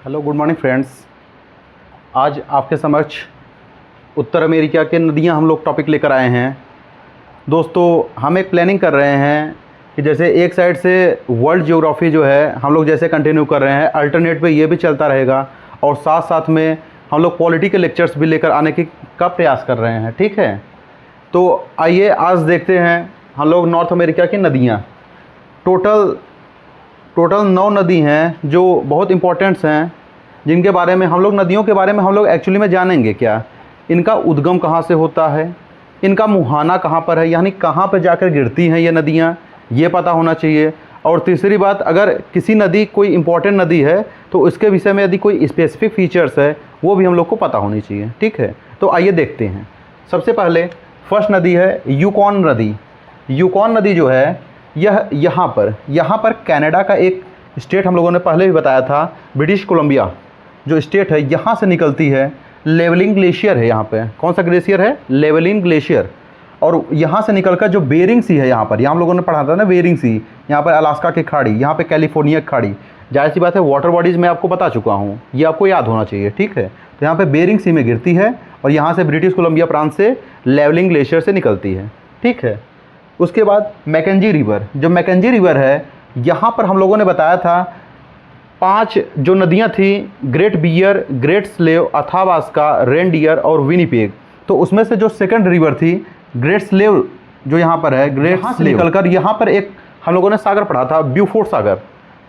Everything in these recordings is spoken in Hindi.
Hello good morning friends. आज आपके समक्ष उत्तर अमेरिका के नदियां हम लोग टॉपिक लेकर आए हैं। दोस्तों, हम एक प्लानिंग कर रहे हैं कि जैसे एक साइड से वर्ल्ड ज्योग्राफी जो है हम लोग जैसे कंटिन्यू कर रहे हैं, अल्टरनेट पे ये भी चलता रहेगा और साथ साथ में हम लोग पॉलिटी के लेक्चर्स भी लेकर आने का प्रयास कर रहे हैं। ठीक है, तो आइए आज देखते हैं हम लोग नॉर्थ अमेरिका की नदियाँ। टोटल 9 नदी हैं जो बहुत इम्पोर्टेंट्स हैं, जिनके बारे में हम लोग नदियों के बारे में हम लोग एक्चुअली में जानेंगे। क्या इनका उद्गम कहाँ से होता है, इनका मुहाना कहाँ पर है, यानी कहाँ पर जाकर गिरती हैं ये नदियाँ, ये पता होना चाहिए। और तीसरी बात, अगर किसी नदी कोई इम्पोर्टेंट नदी है तो उसके विषय में यदि कोई स्पेसिफिक फीचर्स है वो भी हम लोग को पता होनी चाहिए। ठीक है, तो आइए देखते हैं। सबसे पहले फर्स्ट नदी है यूकॉन नदी। यूकॉन नदी जो है यह यहाँ पर कनाडा का एक स्टेट हम लोगों ने पहले भी बताया था, ब्रिटिश कोलंबिया जो स्टेट है यहाँ से निकलती है। लेवलिंग ग्लेशियर है यहाँ पे। कौन सा ग्लेशियर है? Llewellyn glacier. और यहाँ से निकलकर जो बेरिंग सी है यहाँ हम लोगों ने पढ़ा था ना, बेरिंग सी, यहाँ पर अलास्का की खाड़ी, यहाँ पे कैलिफोर्निया की खाड़ी। जाहिर सी बात है वाटर बॉडीज़ मैं आपको बता चुका हूँ, ये आपको याद होना चाहिए। ठीक है, तो यहाँ पे बेरिंग सी में गिरती है और यहाँ से ब्रिटिश कोलंबिया प्रांत से लेवलिंग ग्लेशियर से निकलती है। ठीक है, उसके बाद मैकेंजी रिवर। जो मैकेंजी रिवर है यहाँ पर हम लोगों ने बताया था 5 जो नदियाँ थी, Great Bear, Great Slave, Athabasca, Reindeer और विनीपेग। तो उसमें से जो सेकंड रिवर थी ग्रेट स्लेव जो यहाँ पर है, ग्रेट स्लेव निकलकर यहाँ पर एक हम लोगों ने सागर पढ़ा था, ब्यूफोर्ट सागर।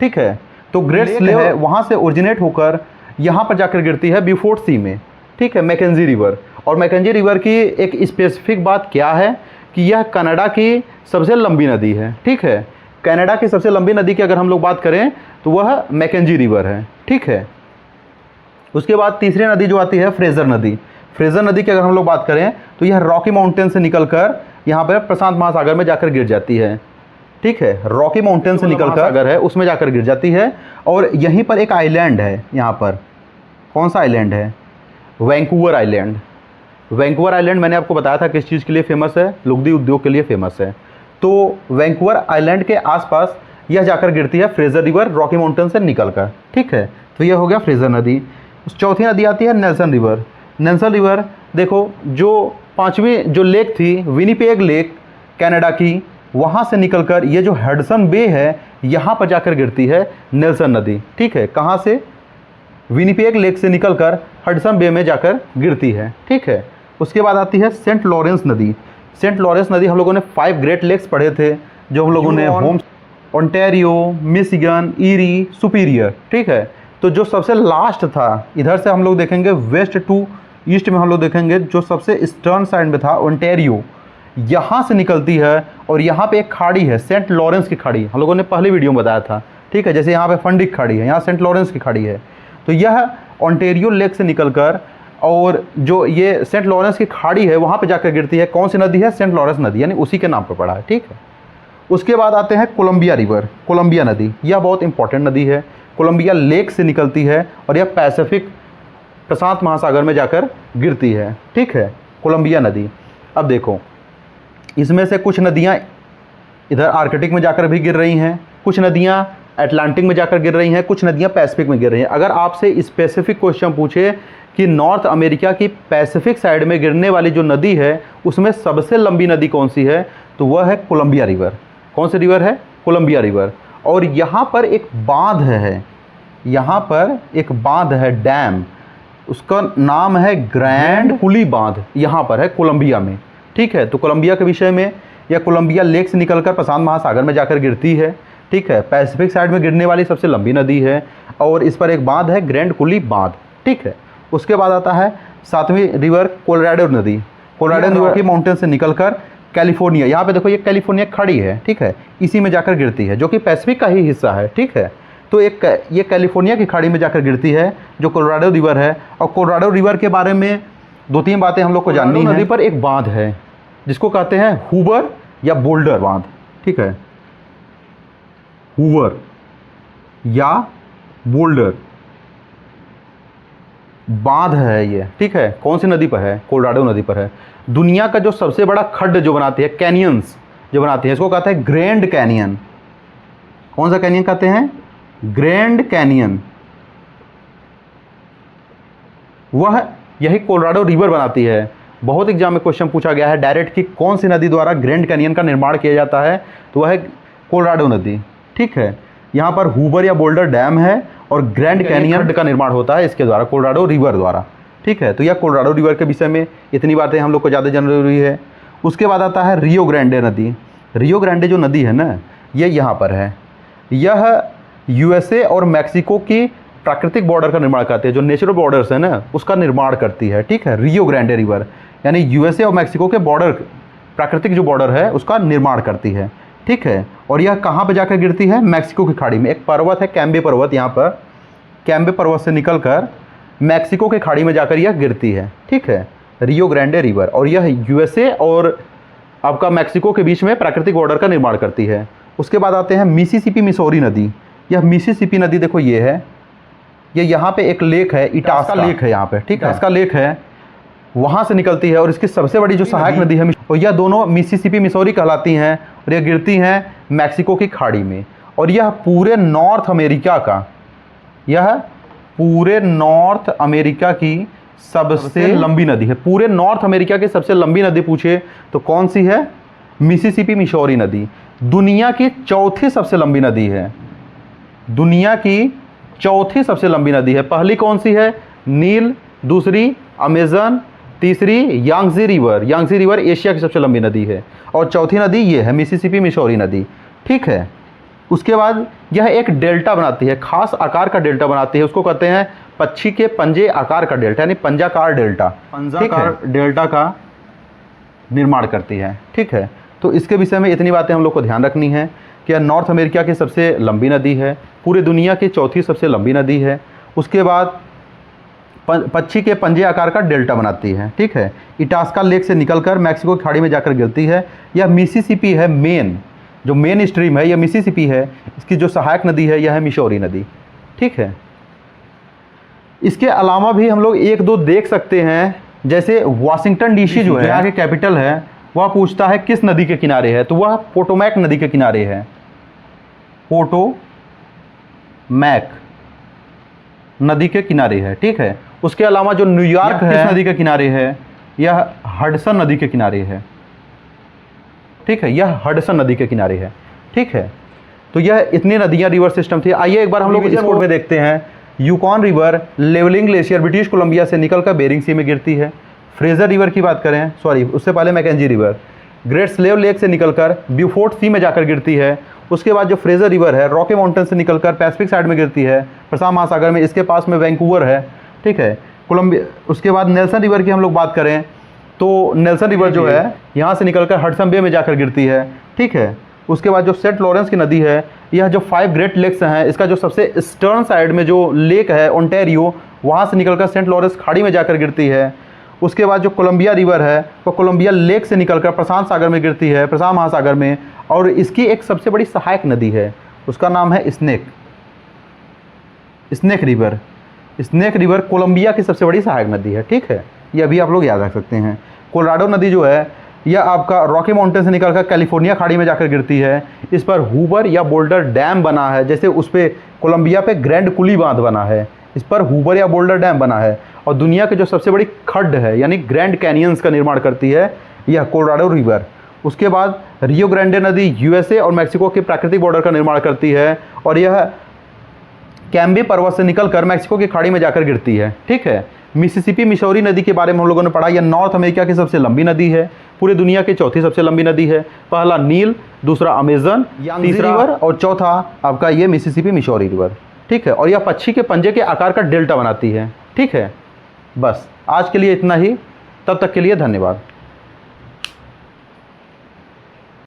ठीक है, तो ग्रेट स्लेव है वहाँ से ओरिजिनेट होकर यहाँ पर जाकर गिरती है ब्यूफोर्ट सी में। ठीक है, मैकेंजी रिवर। और मैकेंजी रिवर की एक स्पेसिफिक बात क्या है कि यह कनाडा की सबसे लंबी नदी है। ठीक है, कनाडा की सबसे लंबी नदी की अगर हम लोग बात करें तो वह मैकेंजी रिवर है। ठीक है, उसके बाद तीसरी नदी जो आती है फ्रेजर नदी। फ्रेजर नदी की अगर हम लोग बात करें तो यह रॉकी माउंटेन से निकलकर यहाँ पर प्रशांत महासागर में जाकर गिर जाती है। ठीक है, रॉकी माउंटेन से निकलकर सागर है उसमें जाकर गिर जाती है। और यहीं पर एक आइलैंड है यहाँ पर। कौन सा आइलैंड है? Vancouver island. वैंकूवर आइलैंड मैंने आपको बताया था किस चीज़ के लिए फेमस है, लुगदी उद्योग के लिए फेमस है। तो वैंकूवर आइलैंड के आसपास यह जाकर गिरती है फ्रेजर रिवर, रॉकी माउंटेन से निकलकर। ठीक है, तो यह हो गया फ्रेजर नदी। चौथी नदी आती है नेल्सन रिवर। नेल्सन रिवर देखो, जो 5वीं जो लेक थी विनीपेग लेक कनाडा की, वहाँ से निकलकर ये जो हडसन बे है यहाँ पर जाकर गिरती है नेल्सन नदी। ठीक है, कहाँ से? विनीपेग लेक से निकलकर हडसन बे में जाकर गिरती है। ठीक है, उसके बाद आती है सेंट लॉरेंस नदी। सेंट लॉरेंस नदी हम लोगों ने 5 ग्रेट लेक्स पढ़े थे जो हम लोगों ने Homes, Ontario, Michigan, Erie, Superior. ठीक है, तो जो सबसे लास्ट था, इधर से हम लोग देखेंगे वेस्ट टू ईस्ट में हम लोग देखेंगे जो सबसे ईस्टर्न साइड में था ओंटारियो, यहाँ से निकलती है और यहाँ पे एक खाड़ी है सेंट लॉरेंस की खाड़ी, हम लोगों ने पहले वीडियो में बताया था। ठीक है, जैसे यहाँ पे फंडिक खाड़ी है, यहाँ सेंट लॉरेंस की खाड़ी है। तो यह ओंटारियो लेक से निकलकर और जो ये सेंट लॉरेंस की खाड़ी है वहाँ पे जाकर गिरती है। कौन सी नदी है? सेंट लॉरेंस नदी, यानी उसी के नाम पर पड़ा है। ठीक है, उसके बाद आते हैं कोलंबिया रिवर। कोलंबिया नदी यह बहुत इंपॉर्टेंट नदी है, कोलंबिया लेक से निकलती है और यह पैसिफिक प्रशांत महासागर में जाकर गिरती है। ठीक है, कोलंबिया नदी। अब देखो, इसमें से कुछ नदियाँ इधर आर्कटिक में जाकर भी गिर रही हैं, कुछ नदियाँ अटलांटिक में जाकर गिर रही हैं, कुछ नदियाँ पैसिफिक में गिर रही हैं। अगर आपसे स्पेसिफिक क्वेश्चन पूछे कि नॉर्थ अमेरिका की पैसिफिक साइड में गिरने वाली जो नदी है उसमें सबसे लंबी नदी कौन सी है, तो वह है कोलंबिया रिवर। कौन सी रिवर है? Columbia river. और यहाँ पर एक बांध है, यहाँ पर एक बांध है, डैम, उसका नाम है ग्रैंड कुली बांध, यहाँ पर है कोलंबिया में। ठीक है, तो कोलंबिया के विषय में, यह कोलंबिया लेक से निकलकर प्रशांत महासागर में जाकर गिरती है। ठीक है, पैसिफिक साइड में गिरने वाली सबसे लंबी नदी है और इस पर एक बांध है, ग्रैंड कुली बांध। ठीक है, उसके बाद आता है 7वीं रिवर कोलोराडो नदी। कोलोराडो रिवर की माउंटेन से निकलकर कैलिफोर्निया, यहाँ पे देखो ये कैलिफोर्निया खड़ी है। ठीक है, इसी में जाकर गिरती है जो कि पैसिफिक का ही हिस्सा है। ठीक है, तो ये कैलिफोर्निया की खाड़ी में जाकर गिरती है जो कोलोराडो रिवर है। और कोलोराडो रिवर के बारे में 2-3 बातें हम लोग को जाननी है। नदी पर एक बांध है जिसको कहते हैं हूवर या बोल्डर बांध। ठीक है, हूवर या बोल्डर बांध है ये। ठीक है, कौन सी नदी पर है? कोलोराडो नदी पर है। दुनिया का जो सबसे बड़ा खड्ड जो बनाती है, कैनियंस जो बनाती है, इसको कहते हैं ग्रैंड कैनियन। कौन सा कैनियन कहते हैं? Grand canyon. वह यही कोलोराडो रिवर बनाती है। बहुत एग्जाम में क्वेश्चन पूछा गया है डायरेक्ट कि कौन सी नदी द्वारा ग्रैंड कैनियन का निर्माण किया जाता है, तो वह है कोलोराडो नदी। ठीक है, यहाँ पर हूबर या बोल्डर डैम है और ग्रैंड कैनियन का निर्माण होता है इसके द्वारा, कोलोराडो रिवर द्वारा। ठीक है, तो यह कोलोराडो रिवर के विषय में इतनी बातें हम लोग को ज़्यादा जरूरी है। उसके बाद आता है रियो ग्रांडे नदी। रियो ग्रांडे जो नदी है ना, ये यहाँ पर है। यह यूएसए और मैक्सिको की प्राकृतिक बॉर्डर का निर्माण करती है, जो नेचुरल बॉर्डर्स है ना उसका निर्माण करती है। ठीक है, रियो ग्रांडे रिवर यानी यूएसए और मैक्सिको के बॉर्डर, प्राकृतिक जो बॉर्डर है उसका निर्माण करती है। ठीक है, और यह कहाँ पर जाकर गिरती है? मैक्सिको की खाड़ी में। एक पर्वत है कैम्बे पर्वत, यहाँ पर कैम्बे पर्वत से निकलकर मैक्सिको के खाड़ी में जाकर यह गिरती है। ठीक है, रियो ग्रांडे रिवर, और यह यूएसए और आपका मैक्सिको के बीच में प्राकृतिक बॉर्डर का निर्माण करती है। उसके बाद आते हैं मिसिसिपी मिसौरी नदी। यह मिसिसिपी नदी देखो ये है, ये यहाँ पे एक लेक है, इटास्का लेक है यहाँ पे। ठीक है, इटास्का लेक है, वहाँ से निकलती है और इसकी सबसे बड़ी जो सहायक नदी है, और यह दोनों मिसिसिपी मिसौरी कहलाती हैं और यह गिरती हैं मैक्सिको की खाड़ी में। और यह पूरे नॉर्थ अमेरिका का, यह पूरे नॉर्थ अमेरिका की सबसे लंबी नदी है। पूरे नॉर्थ अमेरिका की सबसे लंबी नदी पूछे तो कौन सी है? मिसिसिपी मिसौरी नदी। दुनिया की चौथी सबसे लंबी नदी है, दुनिया की चौथी सबसे लंबी नदी है। पहली कौन सी है? नील, दूसरी अमेजन, तीसरी Yangtze river. Yangtze river Asia की सबसे लंबी नदी है और चौथी नदी ये है मिसिसिपी मिसौरी नदी। ठीक है, उसके बाद यह एक डेल्टा बनाती है, खास आकार का डेल्टा बनाती है, उसको कहते हैं पक्षी के पंजे आकार का डेल्टा, यानी पंजाकार डेल्टा, पंजाकार डेल्टा का निर्माण करती है। ठीक है, तो इसके विषय में इतनी बातें हम लोग को ध्यान रखनी है कि यह नॉर्थ अमेरिका की सबसे लंबी नदी है, पूरे दुनिया की चौथी सबसे लंबी नदी है। उसके बाद पक्षी के पंजे आकार का डेल्टा बनाती है। ठीक है, इटास्का लेक से निकलकर मैक्सिको की खाड़ी में जाकर गिरती है। यह मिसिसिपी है, मेन जो मेन स्ट्रीम है यह मिसिसिपी है। इसकी जो सहायक नदी है यह है मिसौरी नदी। ठीक है, इसके अलावा भी हम लोग एक दो देख सकते हैं, जैसे वाशिंगटन डीसी जो है यहाँ के कैपिटल है, वह पूछता है किस नदी के किनारे है, तो वह पोटोमैक नदी के किनारे है, पोटोमैक नदी के किनारे है। ठीक है, उसके अलावा जो न्यूयॉर्क है किस नदी के किनारे है? यह हडसन नदी के किनारे है। ठीक है, यह हडसन नदी के किनारे है। ठीक है, तो यह इतनी नदियां रिवर सिस्टम थी। आइए एक बार हम लोग इस कोड में देखते हैं। Yukon river Llewellyn glacier British Columbia से निकलकर बेरिंग सी में गिरती है। फ्रेजर रिवर की बात करें, सॉरी उससे पहले Mackenzie river Great Slave lake से निकलकर ब्यूफोर्ट सी में जाकर गिरती है। उसके बाद जो फ्रेजर रिवर है रॉकी माउंटेन से निकलकर पैसिफिक साइड में गिरती है, प्रशांत महासागर में, इसके पास में वैंकूवर है। ठीक है, कोलंबिया। उसके बाद नेल्सन रिवर की हम लोग बात करें तो नेल्सन रिवर जो है यहाँ से निकलकर हडसन बे में जाकर गिरती है। ठीक है, उसके बाद जो सेंट लॉरेंस की नदी है, यह जो 5 ग्रेट लेक्स हैं, इसका जो सबसे ईस्टर्न साइड में जो लेक है ओंटारियो, वहाँ से निकलकर सेंट लॉरेंस खाड़ी में जाकर गिरती है। उसके बाद जो कोलंबिया रिवर है वो कोलंबिया लेक से निकलकर प्रशांत सागर में गिरती है, प्रशांत महासागर में, और इसकी एक सबसे बड़ी सहायक नदी है, उसका नाम है Snake river. Snake river Columbia की सबसे बड़ी सहायक नदी है। ठीक है, ये अभी आप लोग याद रख सकते हैं। कोलोराडो नदी जो है यह आपका रॉकी माउंटेन से निकलकर कैलिफोर्निया खाड़ी में जाकर गिरती है। इस पर हूबर या बोल्डर डैम बना है, जैसे उस पर कोलंबिया पे ग्रैंड कुली बांध बना है, इस पर हूबर या बोल्डर डैम बना है। और दुनिया की जो सबसे बड़ी खड्ड है यानी ग्रैंड कैनियंस का निर्माण करती है यह कोलोराडो रिवर। उसके बाद रियो ग्रांडे नदी यूएसए और मैक्सिको के प्राकृतिक बॉर्डर का निर्माण करती है और यह कैम्बे पर्वत से निकलकर मैक्सिको की खाड़ी में जाकर गिरती है। ठीक है, मिसिसिपी मिसौरी नदी के बारे में हम लोगों ने पढ़ा। यह नॉर्थ अमेरिका की सबसे लंबी नदी है, पूरे दुनिया की चौथी सबसे लंबी नदी है। पहला नील, दूसरा अमेजन, तीसरा रिवर और चौथा आपका ये मिसिसिपी मिसौरी रिवर। ठीक है, और यह पक्षी के पंजे के आकार का डेल्टा बनाती है। ठीक है, बस आज के लिए इतना ही, तब तक के लिए धन्यवाद।